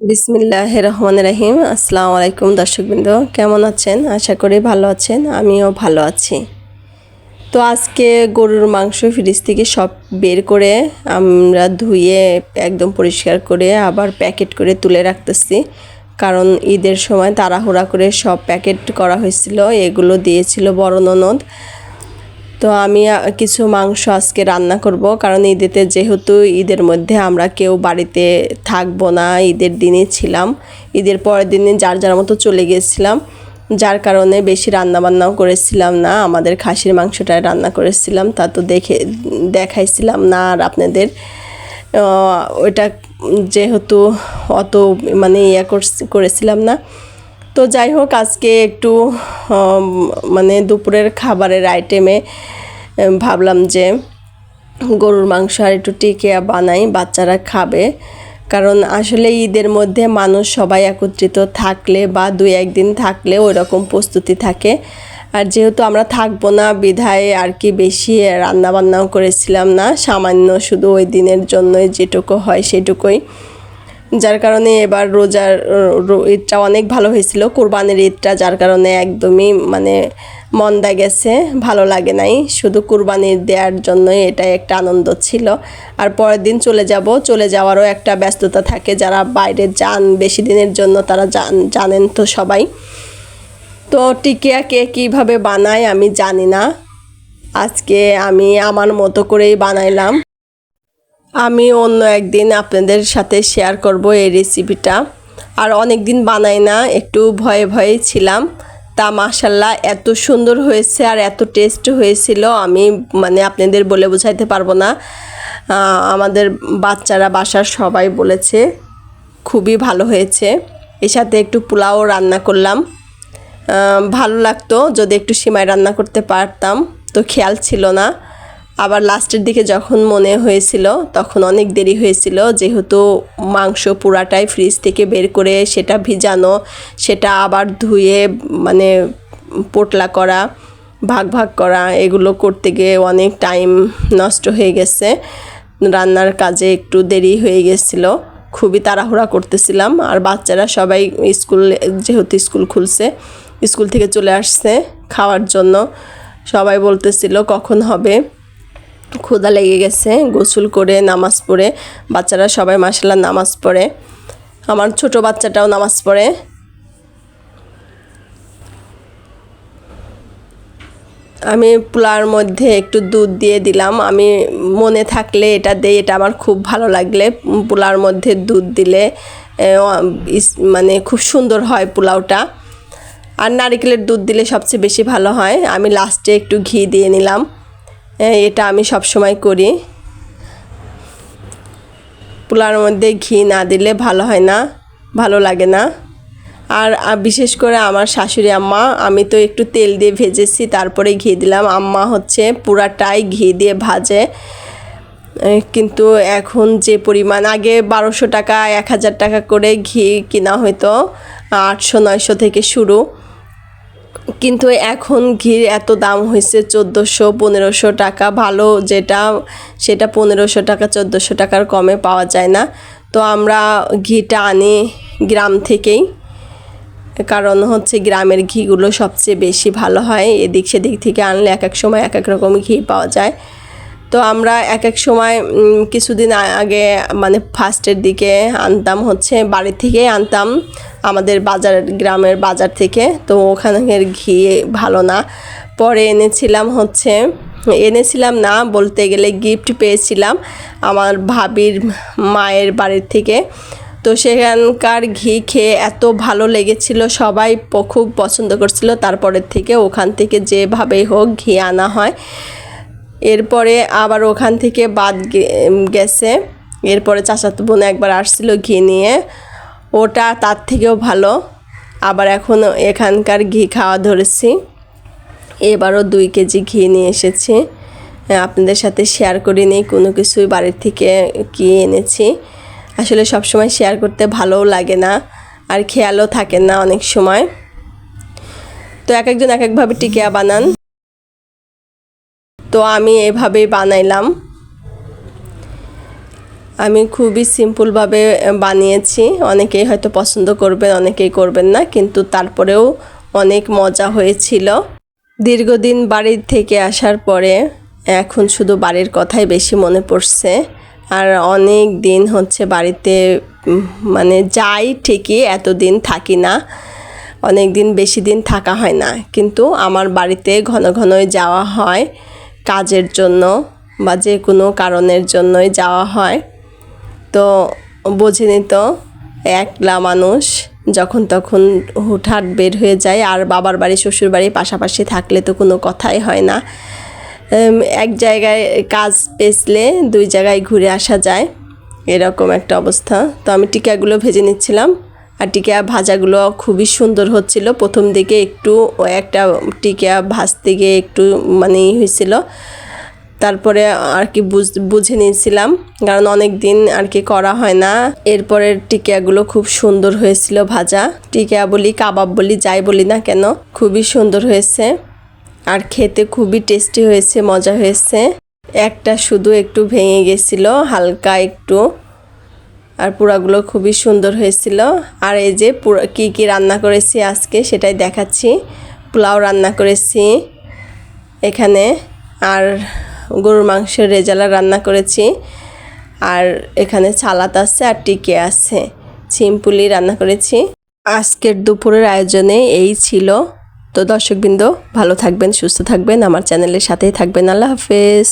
বিসমিল্লাহির রহমানির রহিম। আসসালামু আলাইকুম দর্শকবৃন্দ, কেমন আছেন? আশা করি ভালো আছেন, আমিও ভালো আছি। তো আজকে গরুর মাংস ফ্রিজ থেকে সব বের করে আমরা ধুয়ে একদম পরিষ্কার করে আবার প্যাকেট করে তুলে রাখতেছি, কারণ ঈদের সময় তাড়াহুড়া করে সব প্যাকেট করা হয়েছিল, এগুলো দিয়েছিল বড় ননদ। তো আমি কিছু মাংস আজকে রান্না করব, কারণ ঈদেতে যেহেতু ঈদের মধ্যে আমরা কেউ বাড়িতে থাকবো না, ঈদের দিনই ছিলাম, ঈদের পরের দিনে যার যার মতো চলে গিয়েছিলাম, যার কারণে বেশি রান্নাবান্নাও করেছিলাম না। আমাদের খাসির মাংসটাই রান্না করেছিলাম, তা তো দেখাইছিলাম না আর আপনাদের। ওইটা যেহেতু অত মানে করেছিলাম না। তো যাই হোক, আজকে একটু মানে দুপুরের খাবারের আইটেমে ভাবলাম যে গরুর মাংস আর একটু টিকিয়া বানাই, বাচ্চারা খাবে। কারণ আসলে ঈদের মধ্যে মানুষ সবাই একত্রিত থাকলে বা দুই একদিন থাকলে ওই রকম প্রস্তুতি থাকে। আর যেহেতু আমরা থাকবো না বিধায় আর কি বেশি রান্নাবান্নাও করেছিলাম না, সামান্য শুধু ওই দিনের জন্যই যেটুকু হয় সেটুকুই। যার কারণে এবার রোজার ঈদটা অনেক ভালো হয়েছিল, কোরবানির ঈদটা, যার কারণে একদমই মানে মন্দা গেছে, ভালো লাগে নাই। শুধু কোরবানির দেওয়ার জন্যই এটা একটা আনন্দ ছিল। আর পরের দিন চলে যাওয়ারও একটা ব্যস্ততা থাকে, যারা বাইরে যান বেশি দিনের জন্য তারা জানেন তো সবাই। তো টিকিয়া কে কীভাবে বানায় আমি জানি না, আজকে আমি আমার মতো করেই বানাইলাম। আমি অন্য একদিন আপনাদের সাথে শেয়ার করব এই রেসিপিটা। আর অনেক দিন বানাই না, একটু ভয়ে ভয়ে ছিলাম। তা মাশাল্লাহ এত সুন্দর হয়েছে আর এত টেস্ট হয়েছিল, আমি মানে আপনাদের বলে বোঝাইতে পারবো না। আমাদের বাচ্চারা বাসার সবাই বলেছে খুবই ভালো হয়েছে। এর সাথে একটু পোলাও রান্না করলাম, ভালো লাগতো যদি একটু সিমাই রান্না করতে পারতাম, তো খেয়াল ছিল না। আবার লাস্টের দিকে যখন মনে হয়েছিল তখন অনেক দেরি হয়েছিল, যেহেতু মাংস পুরাটাই ফ্রিজ থেকে বের করে সেটা ভিজানো, সেটা আবার ধুয়ে মানে পোটলা করা, ভাগ ভাগ করা, এগুলো করতে গিয়ে অনেক টাইম নষ্ট হয়ে গেছে। রান্নার কাজে একটু দেরি হয়ে গেছিলো, খুবই তাড়াহুড়া করতেছিলাম। আর বাচ্চারা সবাই যেহেতু স্কুল খুলছে, স্কুল থেকে চলে আসছে খাওয়ার জন্য, সবাই বলতেছিল কখন হবে, ক্ষুধা লেগে গেছে। গোসল করে নামাজ পড়ে বাচ্চারা সবাই মাশাআল্লাহ নামাজ পড়ে, আমার ছোট বাচ্চাটাও নামাজ পড়ে। আমি পোলাওর মধ্যে একটু দুধ দিয়ে দিলাম, আমি মনে থাকলে এটা দেই, এটা আমার খুব ভালো লাগলে পোলাওর মধ্যে দুধ দিলে মানে খুব সুন্দর হয় পোলাওটা। আর নারিকেলের দুধ দিলে সবচেয়ে বেশি ভালো হয়। আমি লাস্টে একটু ঘি দিয়ে নিলাম, এটা আমি সব সময় করি। পোলাওর মধ্যে ঘি না দিলে ভালো হয় না, ভালো লাগে না। আর বিশেষ করে আমার শাশুড়ি আম্মা, আমি তো একটু তেল দিয়ে ভেজেছি তারপরে ঘি দিলাম, আম্মা হচ্ছে পুরাটাই ঘি দিয়ে ভাজে। কিন্তু এখন যে পরিমাণ, আগে 1200 টাকা 1000 টাকা করে ঘি কিনা হতো, 800-900 থেকে শুরু, কিন্তু এখন ঘির এত দাম হয়েছে 1400-1500 টাকা। ভালো যেটা সেটা 1500 টাকা 1400 টাকার কমে পাওয়া যায় না। তো আমরা ঘিটা আনি গ্রাম থেকেই, কারণ হচ্ছে গ্রামের ঘিগুলো সবচেয়ে বেশি ভালো হয়। এদিক সেদিক থেকে আনলে এক এক সময় এক এক রকম ঘি পাওয়া যায়। তো আমরা এক এক সময় কিছুদিন আগে মানে ফার্স্টের দিকে আনতাম হচ্ছে বাড়ি থেকে আনতাম, আমাদের গ্রামের বাজার থেকে, তো ওখানের ঘি ভালো না। পরে এনেছিলাম না বলতে গেলে গিফট পেয়েছিলাম আমার ভাবির মায়ের বাড়ির থেকে। তো সেখানকার ঘি খেয়ে এত ভালো লেগেছিল, সবাই খুব পছন্দ করছিল। তারপরের থেকে ওখান থেকে যেভাবেই হোক ঘি আনা হয়। এরপরে আবার ওখান থেকে বাদ গেছে, এরপরে চাচাতো বোন একবার আসছিল ঘি নিয়ে, ওটা তার থেকেও ভালো। আবার এখন এখানকার ঘি খাওয়া ধরেছি, এবারও 2 কেজি ঘি নিয়ে এসেছি। আপনাদের সাথে শেয়ার করিনি কোনো কিছুই, বাড়ির থেকে কি এনেছি। আসলে সব সময় শেয়ার করতে ভালোও লাগে না, আর খেয়ালও থাকে না অনেক সময়। তো এক একজন এক একভাবে টিকিয়া বানান, তো আমি এভাবেই বানাইলাম। আমি খুবই সিম্পলভাবে বানিয়েছি। অনেকেই হয়তো পছন্দ করবেন, অনেকেই করবেন না, কিন্তু তারপরেও অনেক মজা হয়েছিল। দীর্ঘদিন বাড়ির থেকে আসার পরে এখন শুধু বাড়ির কথাই বেশি মনে পড়ছে। আর অনেক দিন হচ্ছে বাড়িতে মানে যাই ঠিকই, এতদিন থাকি না, অনেক দিন বেশি দিন থাকা হয় না, কিন্তু আমার বাড়িতে ঘন ঘনই যাওয়া হয় কাজের জন্য বা যে কোনো কারণের জন্যই যাওয়া হয়। তো বোঝেনি তো, একলা মানুষ যখন তখন হুটহাট বের হয়ে যায়। আর বাবার বাড়ি শ্বশুর বাড়ি পাশাপাশি থাকলে তো কোনো কথাই হয় না। এক জায়গায় কাজ পেছলে দুই জায়গায় ঘুরে আসা যায়, এরকম একটা অবস্থা। তো আমি টিকিয়াগুলো ভেজে নিচ্ছিলাম, আর টিকিয়া ভাজাগুলো খুবই সুন্দর হচ্ছিল। প্রথম দিকে একটু একটা টিকিয়া ভাজতে গিয়ে একটু মানে হয়েছিল, তারপরে আর কি বুঝে নিয়েছিলাম, কারণ অনেক দিন আর কি করা হয় না। এরপরের টিকিয়াগুলো খুব সুন্দর হয়েছিল ভাজা। টিকিয়া বলি, কাবাব বলি, যাই বলি না কেন, খুবই সুন্দর হয়েছে আর খেতে খুবই টেস্টি হয়েছে, মজা হয়েছে। একটা শুধু একটু ভেঙে গেছিল হালকা একটু, আর পুরাগুলো খুবই সুন্দর হয়েছিল। আর এই যে কী কী রান্না করেছি আজকে সেটাই দেখাচ্ছি। পোলাও রান্না করেছি এখানে, আর গরুর মাংসের রেজালা রান্না করেছি, আর এখানে সালাদ আছে আর টিকে আছে। সিম্পলি রান্না করেছি। আজকের দুপুরের আয়োজনে এই ছিল। তো দর্শকবৃন্দ, ভালো থাকবেন, সুস্থ থাকবেন, আমার চ্যানেলের সাথেই থাকবেন। আল্লাহ হাফেজ।